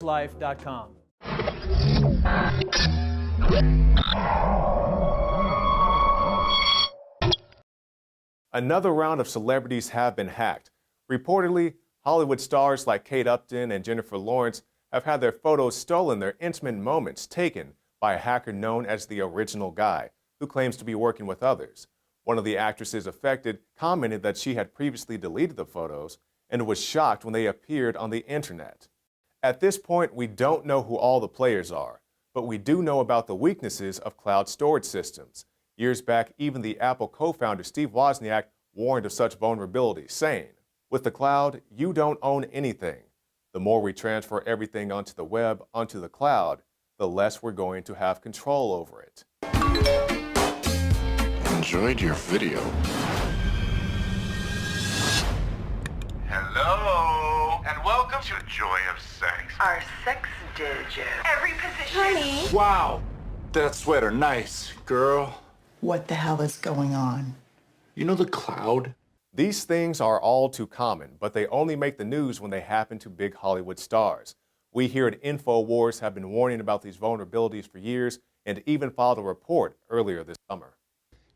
life.com. Another round of celebrities have been hacked. Reportedly, Hollywood stars like Kate Upton and Jennifer Lawrence have had their photos stolen, their intimate moments taken by a hacker known as the Original Guy, who claims to be working with others. One of the actresses affected commented that she had previously deleted the photos and was shocked when they appeared on the internet. At this point, we don't know who all the players are, but we do know about the weaknesses of cloud storage systems. Years back, even the Apple co-founder Steve Wozniak warned of such vulnerabilities, saying, "With the cloud, you don't own anything. The more we transfer everything onto the web, onto the cloud, the less we're going to have control over it." Enjoyed your video. Hello, and welcome to Joy of Sex. Our sex digit. Every position. Honey. Wow, that sweater, nice, girl. What the hell is going on? You know the cloud? These things are all too common, but they only make the news when they happen to big Hollywood stars. We here at INFOWARS have been warning about these vulnerabilities for years and even filed a report earlier this summer.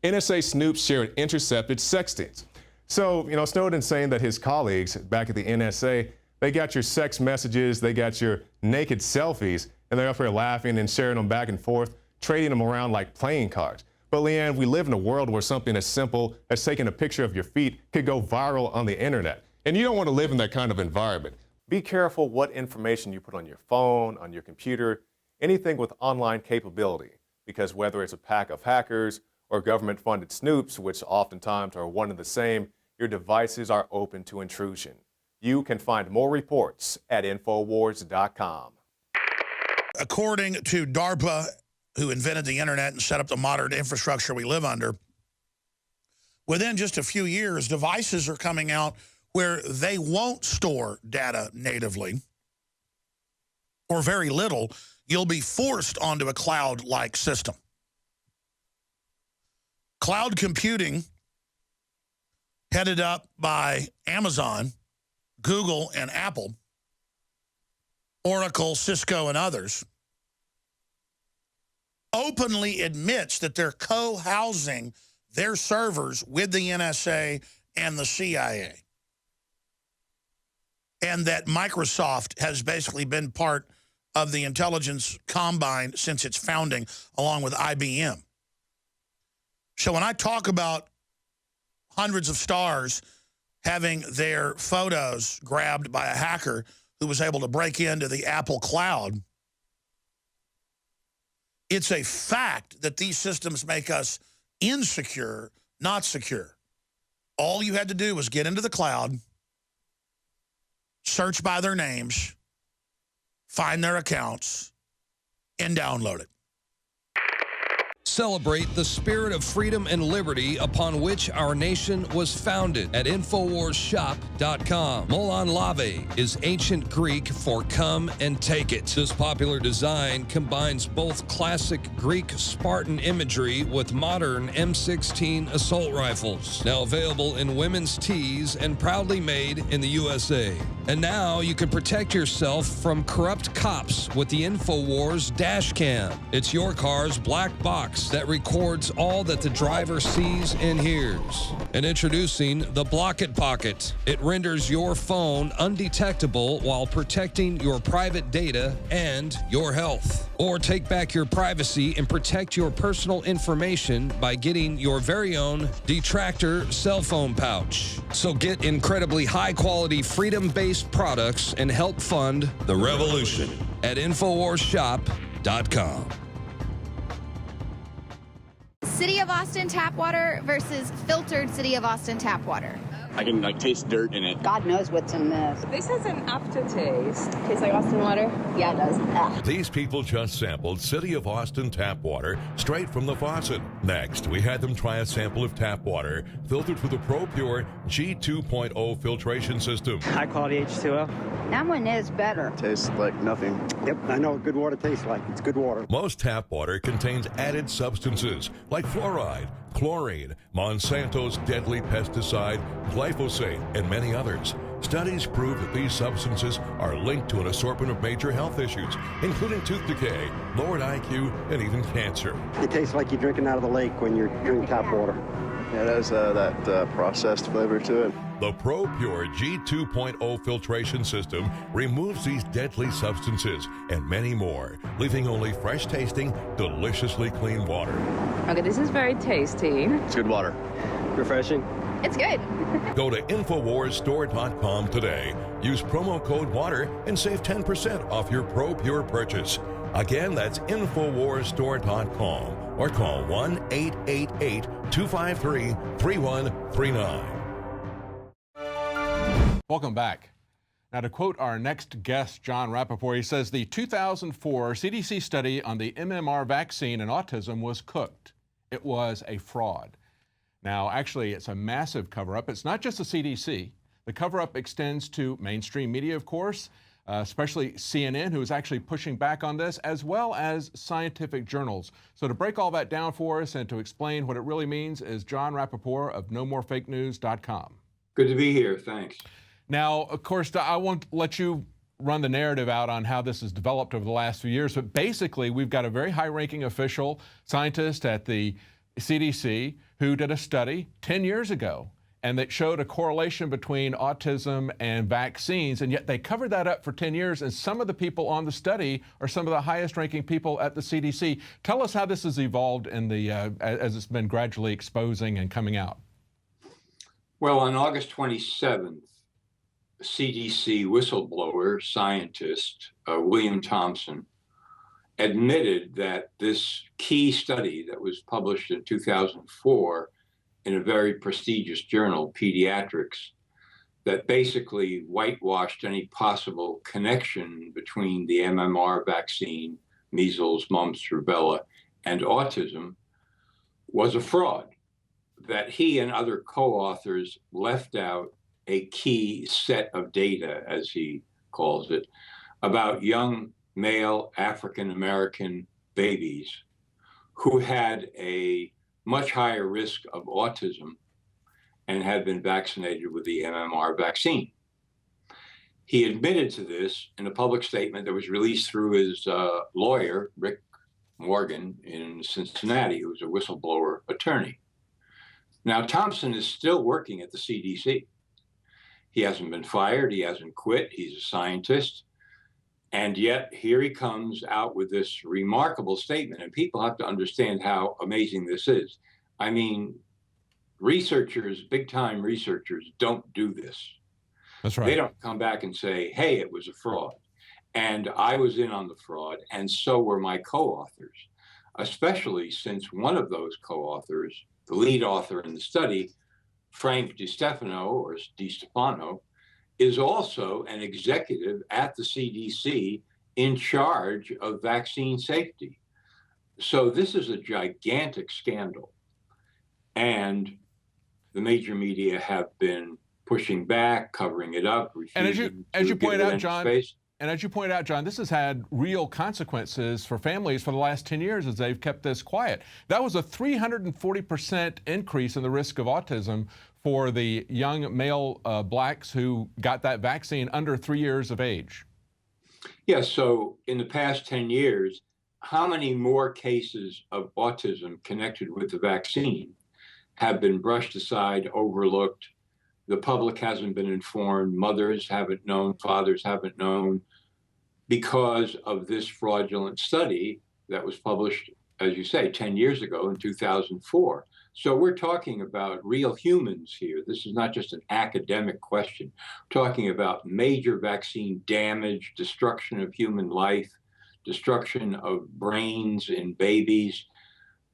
NSA snoops shared intercepted sextings. So, Snowden's saying that his colleagues back at the NSA, they got your sex messages, they got your naked selfies, and they're up here laughing and sharing them back and forth, trading them around like playing cards. But Leanne, we live in a world where something as simple as taking a picture of your feet could go viral on the internet. And you don't want to live in that kind of environment. Be careful what information you put on your phone, on your computer, anything with online capability, because whether it's a pack of hackers or government-funded snoops, which oftentimes are one and the same, your devices are open to intrusion. You can find more reports at INFOWARS.com. According to DARPA, who invented the internet and set up the modern infrastructure we live under, within just a few years, devices are coming out where they won't store data natively, or very little. You'll be forced onto a cloud-like system. Cloud computing, headed up by Amazon, Google, and Apple, Oracle, Cisco, and others, openly admits that they're co-housing their servers with the NSA and the CIA. And that Microsoft has basically been part of the intelligence combine since its founding, along with IBM. So when I talk about hundreds of stars having their photos grabbed by a hacker who was able to break into the Apple cloud, it's a fact that these systems make us insecure, not secure. All you had to do was get into the cloud, search by their names, find their accounts, and download it. Celebrate the spirit of freedom and liberty upon which our nation was founded at InfoWarsShop.com. Molon Lave is ancient Greek for come and take it. This popular design combines both classic Greek Spartan imagery with modern M16 assault rifles. Now available in women's tees and proudly made in the USA. And now you can protect yourself from corrupt cops with the InfoWars dash cam. It's your car's black box that records all that the driver sees and hears. And introducing the Block It Pocket. It renders your phone undetectable while protecting your private data and your health. Or take back your privacy and protect your personal information by getting your very own Detractor cell phone pouch. So get incredibly high-quality, freedom-based products and help fund the revolution at InfoWarsShop.com. City of Austin tap water versus filtered City of Austin tap water. I can taste dirt in it. God knows what's in this. This has an aftertaste. Tastes like Austin water? Yeah, it does. Ugh. These people just sampled City of Austin tap water straight from the faucet. Next, we had them try a sample of tap water filtered through the ProPure G2.0 filtration system. High quality H2O. That one is better. Tastes like nothing. Yep, I know what good water tastes like. It's good water. Most tap water contains added substances like fluoride, chlorine, Monsanto's deadly pesticide, glyphosate, and many others. Studies prove that these substances are linked to an assortment of major health issues, including tooth decay, lowered IQ, and even cancer. It tastes like you're drinking out of the lake when you're drinking tap water. Yeah, it has that processed flavor to it. The Pro Pure G2.0 filtration system removes these deadly substances and many more, leaving only fresh-tasting, deliciously clean water. Okay, this is very tasty. It's good water. Refreshing. It's good. Go to InfoWarsStore.com today. Use promo code WATER and save 10% off your Pro Pure purchase. Again, that's InfoWarsStore.com or call 1-888-253-3139. Welcome back. Now, to quote our next guest, John Rappaport, he says the 2004 CDC study on the MMR vaccine and autism was cooked. It was a fraud. Now, actually, it's a massive cover-up. It's not just the CDC. The cover-up extends to mainstream media, of course, especially CNN, who is actually pushing back on this, as well as scientific journals. So to break all that down for us and to explain what it really means is John Rappaport of NoMoreFakeNews.com. Good to be here. Thanks. Now, of course, I won't let you run the narrative out on how this has developed over the last few years, but basically we've got a very high-ranking official scientist at the CDC who did a study 10 years ago and that showed a correlation between autism and vaccines, and yet they covered that up for 10 years, and some of the people on the study are some of the highest-ranking people at the CDC. Tell us how this has evolved in the as it's been gradually exposing and coming out. Well, on August 27th, CDC whistleblower scientist William Thompson admitted that this key study that was published in 2004 in a very prestigious journal, Pediatrics, that basically whitewashed any possible connection between the MMR vaccine, measles, mumps, rubella, and autism, was a fraud, that he and other co-authors left out a key set of data, as he calls it, about young male African-American babies who had a much higher risk of autism and had been vaccinated with the MMR vaccine. He admitted to this in a public statement that was released through his lawyer, Rick Morgan, in Cincinnati, who was a whistleblower attorney. Now, Thompson is still working at the CDC. He hasn't been fired. He hasn't quit. He's a scientist. And yet here he comes out with this remarkable statement. And people have to understand how amazing this is. I mean, researchers, big-time researchers, don't do this. That's right. They don't come back and say, hey, it was a fraud. And I was in on the fraud, and so were my co-authors, especially since one of those co-authors, the lead author in the study, Frank DiStefano, is also an executive at the CDC in charge of vaccine safety. So this is a gigantic scandal. And the major media have been pushing back, covering it up, and as you pointed out, John, space. And as you pointed out, John, this has had real consequences for families for the last 10 years as they've kept this quiet. That was a 340% increase in the risk of autism for the young male blacks who got that vaccine under 3 years of age. Yes, so in the past 10 years, how many more cases of autism connected with the vaccine have been brushed aside, overlooked? The public hasn't been informed, mothers haven't known, fathers haven't known, because of this fraudulent study that was published, as you say, 10 years ago in 2004. So we're talking about real humans here. This is not just an academic question. We're talking about major vaccine damage, destruction of human life, destruction of brains in babies.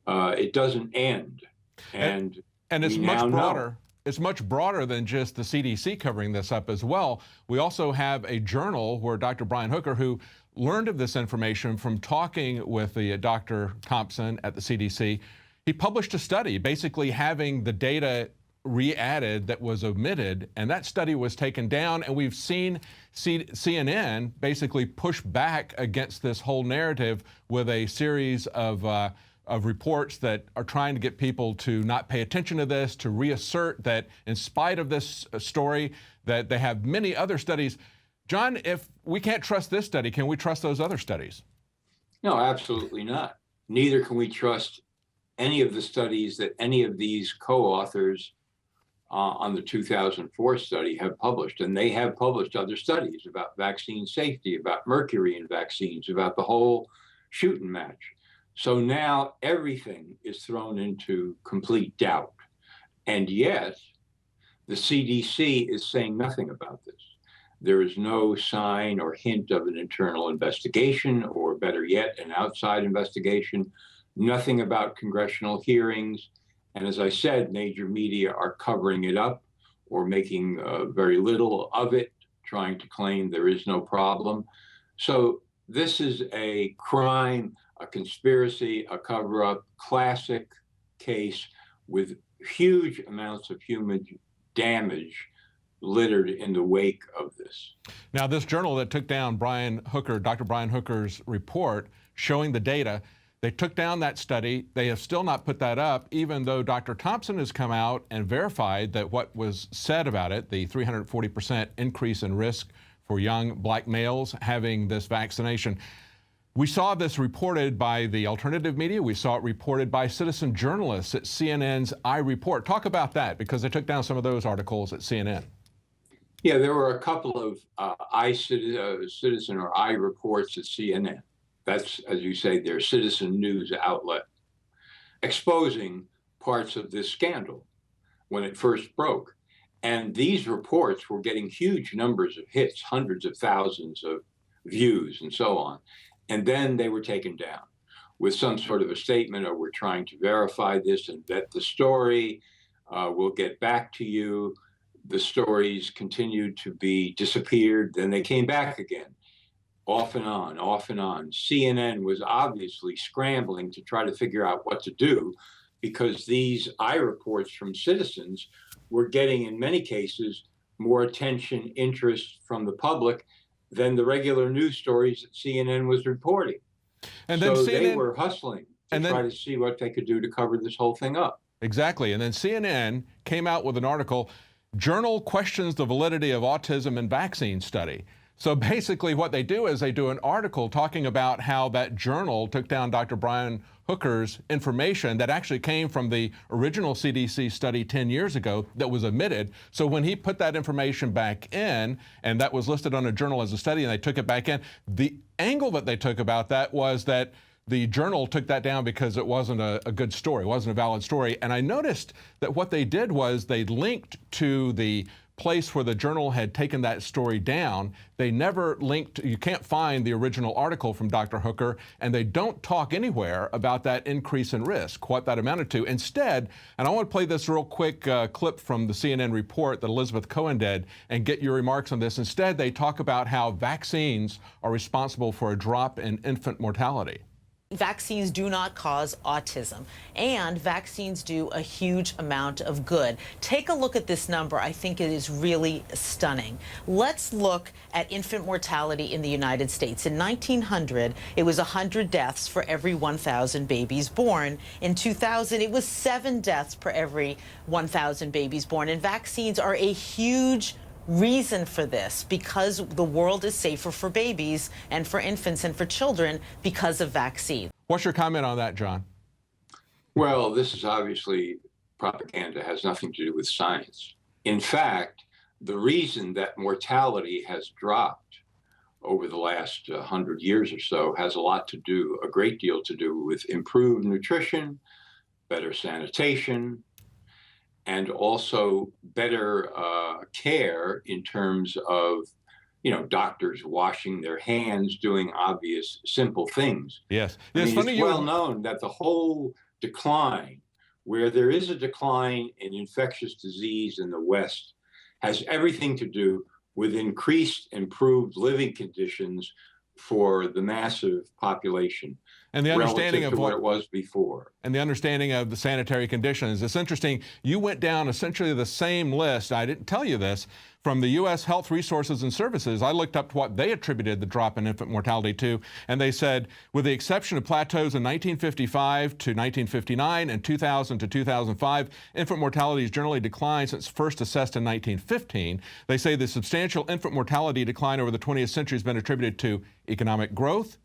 It doesn't end. And it's much broader. It's much broader than just the CDC covering this up as well. We also have a journal where Dr. Brian Hooker, who learned of this information from talking with the Dr. Thompson at the CDC, he published a study basically having the data re-added that was omitted, and that study was taken down, and we've seen CNN basically push back against this whole narrative with a series of of reports that are trying to get people to not pay attention to this, to reassert that in spite of this story, that they have many other studies. John, if we can't trust this study, can we trust those other studies? No, absolutely not. Neither can we trust any of the studies that any of these co-authors on the 2004 study have published. And they have published other studies about vaccine safety, about mercury in vaccines, about the whole shoot and match. So now everything is thrown into complete doubt. And yet, the CDC is saying nothing about this. There is no sign or hint of an internal investigation, or better yet, an outside investigation, nothing about congressional hearings. And as I said, major media are covering it up or making very little of it, trying to claim there is no problem. So this is a crime, a conspiracy, a cover-up, classic case with huge amounts of human damage littered in the wake of this. Now, this journal that took down Dr. Brian Hooker's report showing the data, they took down that study. They have still not put that up, even though Dr. Thompson has come out and verified that what was said about it, the 340% increase in risk for young black males having this vaccination. We saw this reported by the alternative media. We saw it reported by citizen journalists at CNN's iReport. Talk about that, because they took down some of those articles at CNN. Yeah, there were a couple of citizen or iReports at CNN. That's, as you say, their citizen news outlet, exposing parts of this scandal when it first broke. And these reports were getting huge numbers of hits, hundreds of thousands of views and so on. And then they were taken down with some sort of a statement, or we're trying to verify this and vet the story. We'll get back to you. The stories continued to be disappeared. Then they came back again. Off and on, off and on. CNN was obviously scrambling to try to figure out what to do, because these iReports from citizens were getting, in many cases, more attention, interest from the public than the regular news stories that CNN was reporting. And then they were hustling to try to see what they could do to cover this whole thing up. Exactly. And then CNN came out with an article, Journal Questions the Validity of Autism and Vaccine Study. So basically what they do is they do an article talking about how that journal took down Dr. Brian Hooker's information that actually came from the original CDC study 10 years ago that was omitted. So when he put that information back in, and that was listed on a journal as a study, and they took it back in, the angle that they took about that was that the journal took that down because it wasn't a good story, it wasn't a valid story. And I noticed that what they did was they linked to the place where the journal had taken that story down. They never linked, you can't find the original article from Dr. Hooker, and they don't talk anywhere about that increase in risk, what that amounted to. Instead, and I want to play this real quick clip from the CNN report that Elizabeth Cohen did and get your remarks on this. Instead, they talk about how vaccines are responsible for a drop in infant mortality. Vaccines do not cause autism, and vaccines do a huge amount of good. Take a look at this number. I think it is really stunning. Let's look at infant mortality in the United States. In 1900, it was 100 deaths for every 1,000 babies born. In 2000, it was 7 deaths per every 1,000 babies born. And vaccines are a huge reason for this, because the world is safer for babies and for infants and for children because of vaccines. What's your comment on that, John? Well, this is obviously propaganda, has nothing to do with science. In fact, the reason that mortality has dropped over the last 100 years or so has a great deal to do with improved nutrition, better sanitation, and also better care in terms of, doctors washing their hands, doing obvious, simple things. Yes. It's well known that the whole decline, where there is a decline in infectious disease in the West, has everything to do with improved living conditions for the massive population. And the understanding of what it was before. And the understanding of the sanitary conditions. It's interesting, you went down essentially the same list, I didn't tell you this, From the U.S. Health Resources and Services, I looked up what they attributed the drop in infant mortality to, and they said, with the exception of plateaus in 1955 to 1959 and 2000 to 2005, infant mortality has generally declined since first assessed in 1915. They say the substantial infant mortality decline over the 20th century has been attributed to economic growth,